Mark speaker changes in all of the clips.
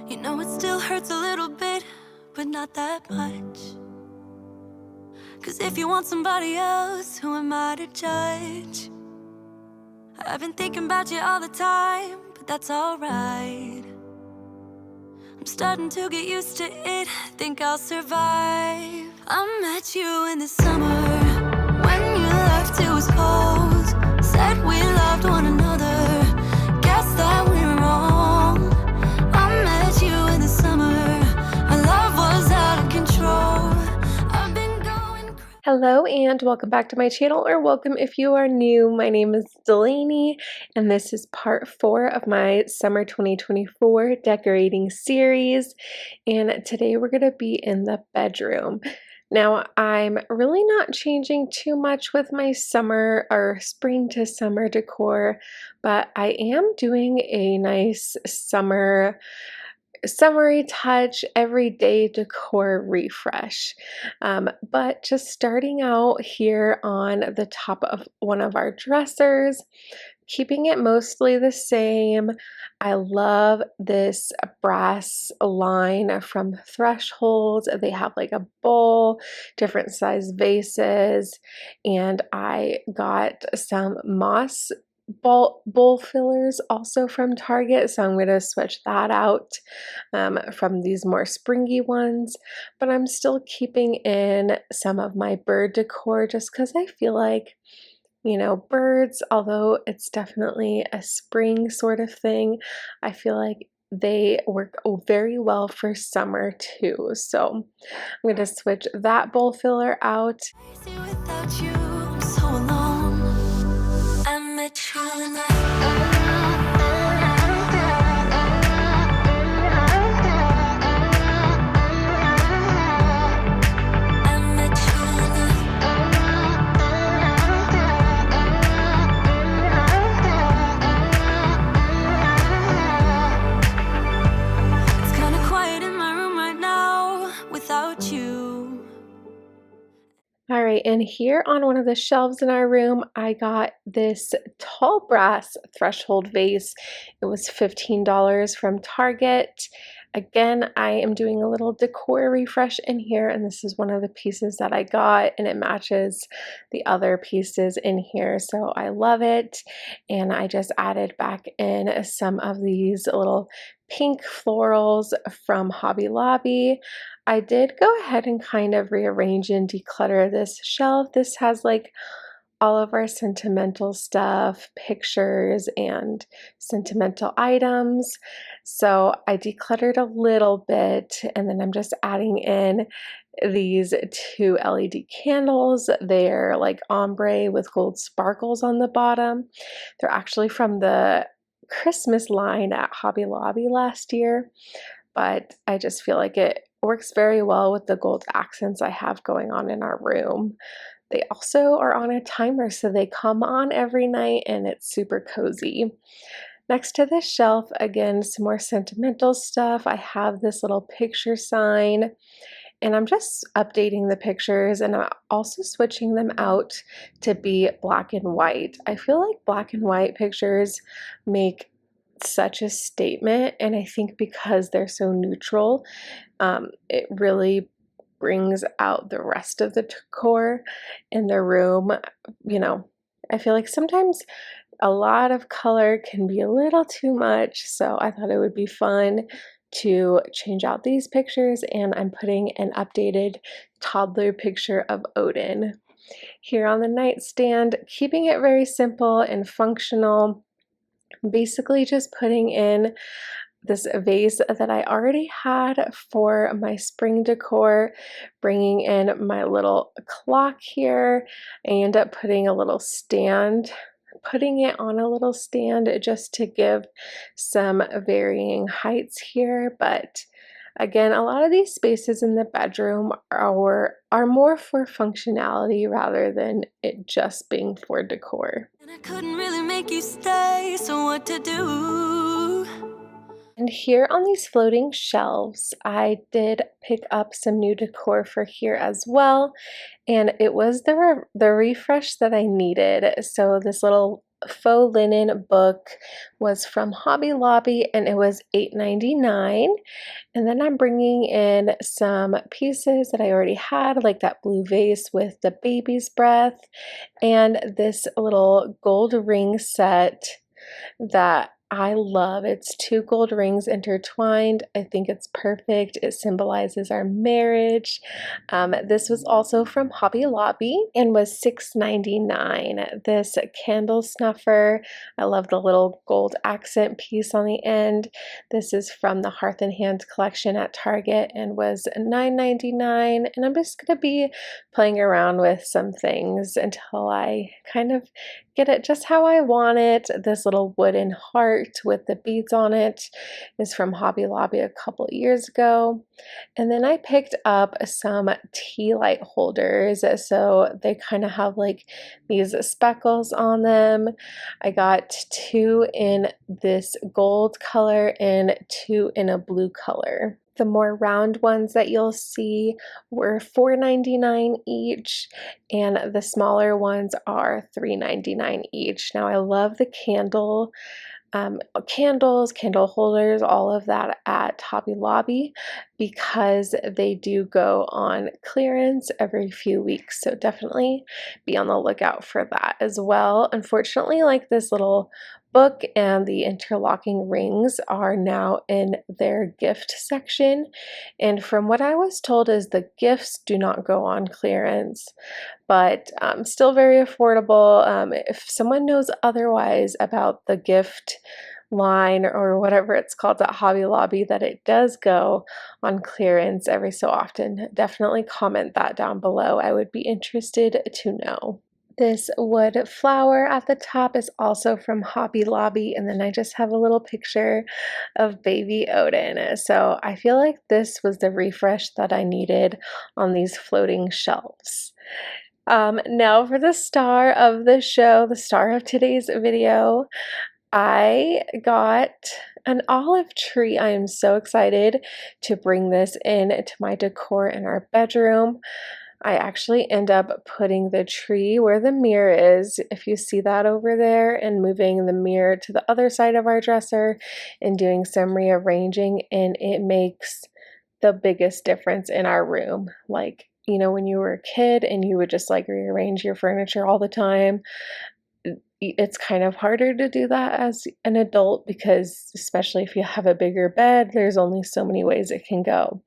Speaker 1: You know it still hurts a little bit, but not that much. 'Cause if you want somebody else, who am I to judge? I've been thinking about you all the time, but that's alright. I'm starting to get used to it, think I'll survive. I met you in the summer, when you left it was cold. Said we loved one another, guess that we're wrong. I met you in the summer, our love was out of control. I've been going crazy.
Speaker 2: Hello and welcome back to my channel, or welcome if you are new. My name is Delaney and this is part 4 of my summer 2024 decorating series, and today we're going to be in the bedroom. Now, I'm really not changing too much with my summer or spring to summer decor, but I am doing a nice summery touch everyday decor refresh, but just starting out here on the top of one of our dressers, keeping it mostly the same. I love this brass line from Threshold. They have like a bowl, different size vases, and I got some moss bowl fillers also from Target, so I'm going to switch that out from these more springy ones, but I'm still keeping in some of my bird decor just because I feel like, you know, birds, although it's definitely a spring sort of thing, I feel like they work very well for summer too. So I'm going to switch that bowl filler out.
Speaker 1: Crazy without you, I'm so alone. I met you in the
Speaker 2: All right, and here on one of the shelves in our room, I got this tall brass Threshold vase. It was $15 from Target. Again, I am doing a little decor refresh in here, and this is one of the pieces that I got, and it matches the other pieces in here, so I love it. And I just added back in some of these little pink florals from Hobby Lobby. I did go ahead and kind of rearrange and declutter this shelf. This has like all of our sentimental stuff, pictures, and sentimental items. So I decluttered a little bit, and then I'm just adding in these 2 LED candles. They're like ombre with gold sparkles on the bottom. They're actually from the Christmas line at Hobby Lobby last year, but I just feel like it works very well with the gold accents I have going on in our room. They also are on a timer, so they come on every night and it's super cozy. Next to this shelf, again, some more sentimental stuff. I have this little picture sign, and I'm just updating the pictures, and I'm also switching them out to be black and white. I feel like black and white pictures make such a statement, and I think because they're so neutral, it really brings out the rest of the decor in the room. You know, I feel like sometimes a lot of color can be a little too much, so I thought it would be fun to change out these pictures, and I'm putting an updated toddler picture of Odin here on the nightstand, keeping it very simple and functional. Basically just putting in this vase that I already had for my spring decor, bringing in my little clock here. I end up putting a little stand, putting it on a little stand just to give some varying heights here. But again, a lot of these spaces in the bedroom are more for functionality rather than it just being for decor.
Speaker 1: and I couldn't really make you stay, so what to do?
Speaker 2: And here on these floating shelves, I did pick up some new decor for here as well, and it was the refresh that I needed. So this little faux linen book was from Hobby Lobby and it was $8.99. And then I'm bringing in some pieces that I already had, like that blue vase with the baby's breath and this little gold ring set that I love. It's 2 gold rings intertwined. I think it's perfect. It symbolizes our marriage. This was also from Hobby Lobby and was $6.99. This candle snuffer, I love the little gold accent piece on the end. This is from the Hearth and Hand collection at Target and was $9.99. And I'm just going to be playing around with some things until I kind of get it just how I want it. This little wooden heart with the beads on it is from Hobby Lobby a couple years ago. And then I picked up some tea light holders. So they kind of have like these speckles on them. I got 2 in this gold color and 2 in a blue color. The more round ones that you'll see were $4.99 each, and the smaller ones are $3.99 each. Now I love the candles, candle holders, all of that at Hobby Lobby because they do go on clearance every few weeks. So definitely be on the lookout for that as well. Unfortunately, like this little book and the interlocking rings are now in their gift section. And from what I was told is the gifts do not go on clearance, but still very affordable. If someone knows otherwise about the gift line or whatever it's called at Hobby Lobby, that it does go on clearance every so often, definitely comment that down below. I would be interested to know. This wood flower at the top is also from Hobby Lobby, and then I just have a little picture of baby Odin. So I feel like this was the refresh that I needed on these floating shelves. Now for the star of the show, the star of today's video, I got an olive tree. I am so excited to bring this in to my decor in our bedroom. I actually end up putting the tree where the mirror is, if you see that over there, and moving the mirror to the other side of our dresser and doing some rearranging, and it makes the biggest difference in our room. Like, you know, when you were a kid and you would just like rearrange your furniture all the time, it's kind of harder to do that as an adult because especially if you have a bigger bed, there's only so many ways it can go.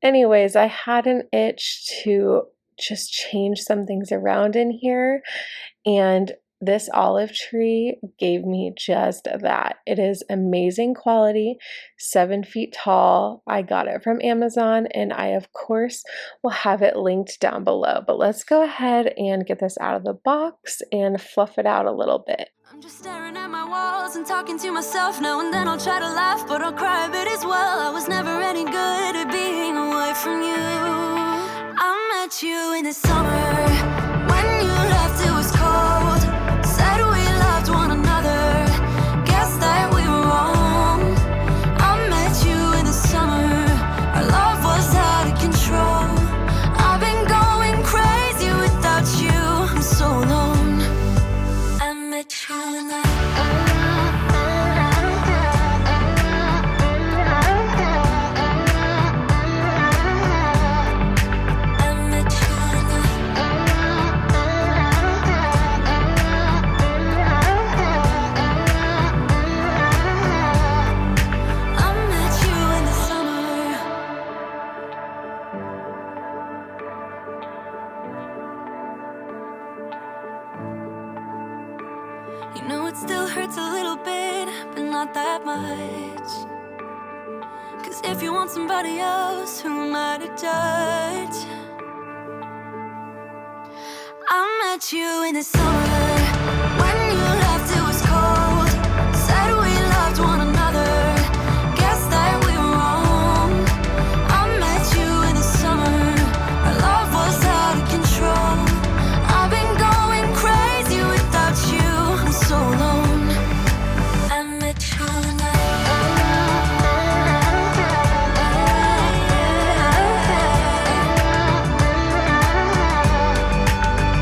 Speaker 2: Anyways, I had an itch to just change some things around in here, and this olive tree gave me just that. It is amazing quality, 7 feet tall. I got it from Amazon, and I, of course, will have it linked down below. But let's go ahead and get this out of the box and fluff it out a little bit.
Speaker 1: I'm just staring at my walls and talking to myself now and then. I'll try to laugh, but I'll cry a bit as well. I was never any good at being away from you. I met you in the summer. When you left, it was cold. Said we loved one another. Guess that we were wrong. I met you in the summer. Our love was out of control. I've been going crazy without you for so long. I met you in the You know it still hurts a little bit, but not that much. Cause if you want somebody else, who am I to judge? I met you in the summer. When you left, it was cold. Said we loved one another. Guess that we were wrong. I met you in the summer. Our love was out of control. I've been going crazy without you for so long. I met you in the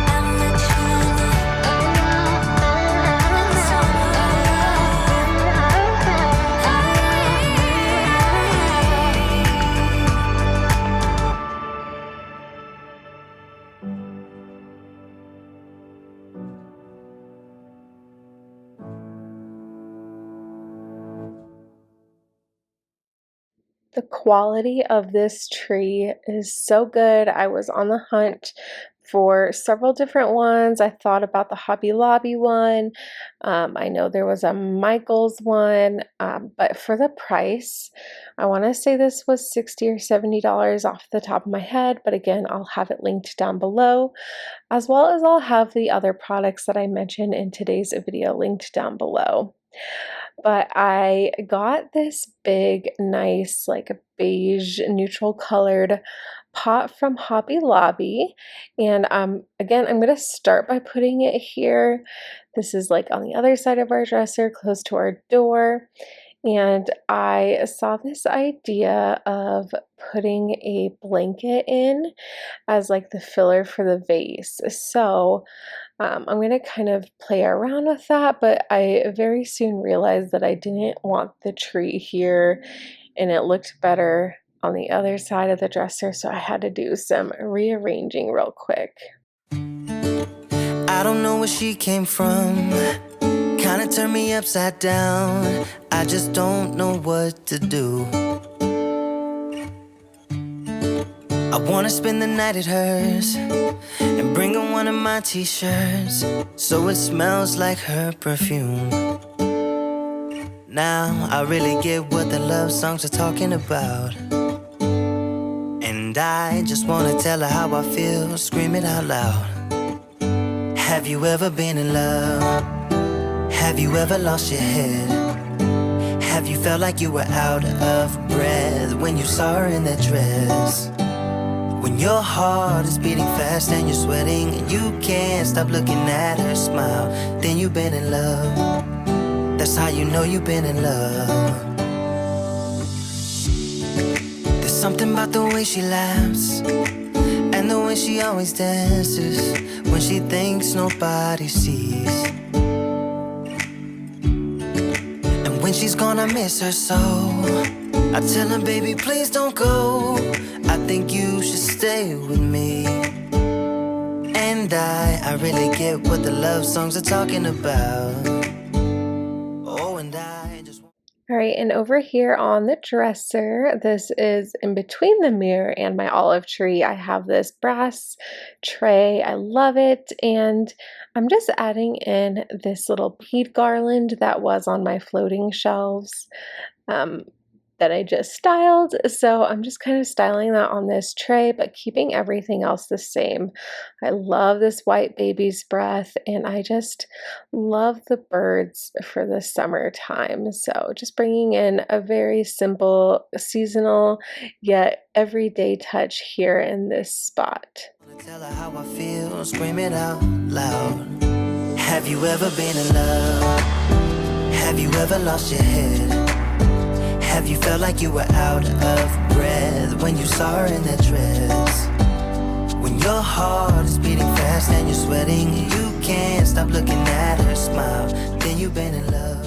Speaker 1: I met you in the
Speaker 2: The quality of this tree is so good. I was on the hunt for several different ones. I thought about the Hobby Lobby one. I know there was a Michaels one, but for the price, I want to say this was $60 or $70 off the top of my head, but again, I'll have it linked down below, as well as I'll have the other products that I mentioned in today's video linked down below. But I got this big, nice, like beige, neutral colored pot from Hobby Lobby. And again, I'm going to start by putting it here. This is like on the other side of our dresser, close to our door. And I saw this idea of putting a blanket in as like the filler for the vase. So I'm going to kind of play around with that, but I very soon realized that I didn't want the tree here and it looked better on the other side of the dresser, so I had to do some rearranging real quick.
Speaker 3: I don't know where she came from, kinda turned me upside down. I just don't know what to do. I wanna spend the night at hers and bring her one of my t-shirts so it smells like her perfume. Now I really get what the love songs are talking about, and I just wanna tell her how I feel, scream it out loud. Have you ever been in love? Have you ever lost your head? Have you felt like you were out of breath when you saw her in that dress? When your heart is beating fast and you're sweating and you can't stop looking at her smile, then you've been in love. That's how you know you've been in love. There's something about the way she laughs and the way she always dances when she thinks nobody sees. And when she's gone, I miss her so. I tell her, baby, please don't go. I think you should stay with me. And I really get what the love songs are talking about. Oh, and I just...
Speaker 2: All right, and over here on the dresser, this is in between the mirror and my olive tree. I have this brass tray. I love it. And I'm just adding in this little bead garland that was on my floating shelves. That I just styled. So I'm just kind of styling that on this tray, but keeping everything else the same. I love this white baby's breath, and I just love the birds for the summertime. So just bringing in a very simple, seasonal, yet everyday touch here in this spot.
Speaker 3: Tell her how I feel, scream it out loud. Have you ever been in love? Have you ever lost your head? Have you felt like you were out of breath when you saw her in that dress? When your heart is beating fast and you're sweating and you can't stop looking at her smile, then you've been in love.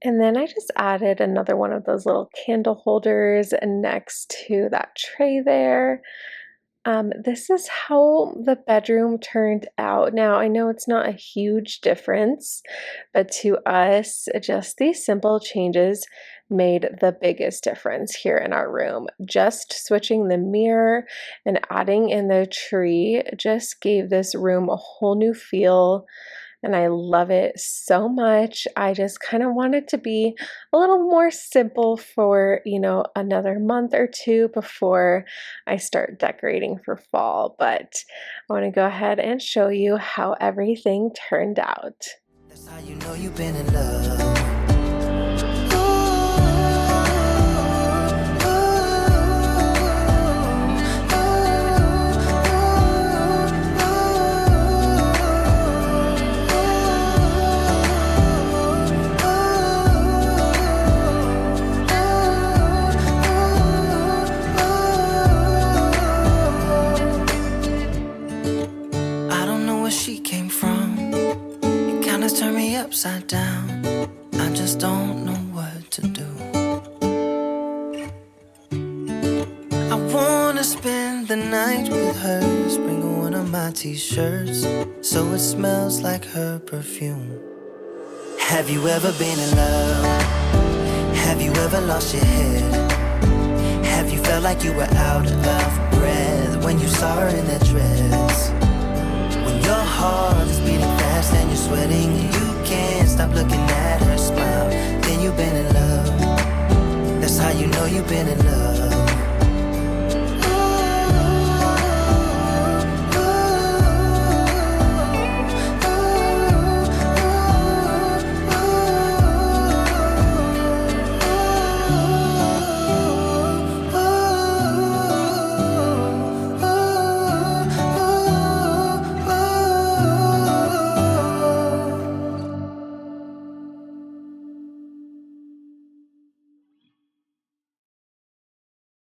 Speaker 2: And then I just added another one of those little candle holders next to that tray there. This is how the bedroom turned out. Now, I know it's not a huge difference, but to us, just these simple changes made the biggest difference here in our room. Just switching the mirror and adding in the tree just gave this room a whole new feel. And I love it so much. I just kind of want it to be a little more simple for, you know, another month or two before I start decorating for fall. But I want to go ahead and show you how everything turned out.
Speaker 3: That's how you know you've been in love. Upside down, I just don't know what to do. I wanna spend the night with her, bring one of my t-shirts so it smells like her perfume. Have you ever been in love? Have you ever lost your head? Felt like you were out of breath when you saw her in that dress. When your heart is beating fast and you're sweating, you can't stop looking at her smile. Then you've been in love. That's how you know you've been in love.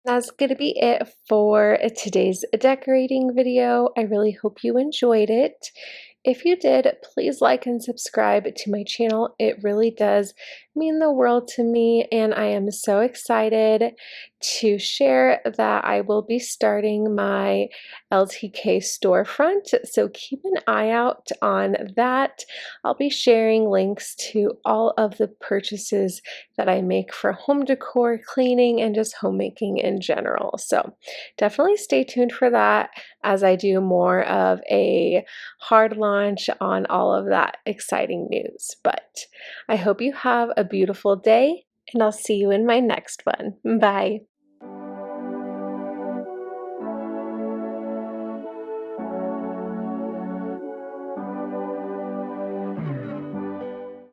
Speaker 2: That's going to be it for today's decorating video. I really hope you enjoyed it. If you did, please like and subscribe to my channel. It really does mean the world to me, and I am so excited to share that I will be starting my LTK storefront, so keep an eye out on that. I'll be sharing links to all of the purchases that I make for home decor, cleaning, and just homemaking in general. So definitely stay tuned for that as I do more of a hard launch on all of that exciting news. But I hope you have a beautiful day, and I'll see you in my next one. Bye.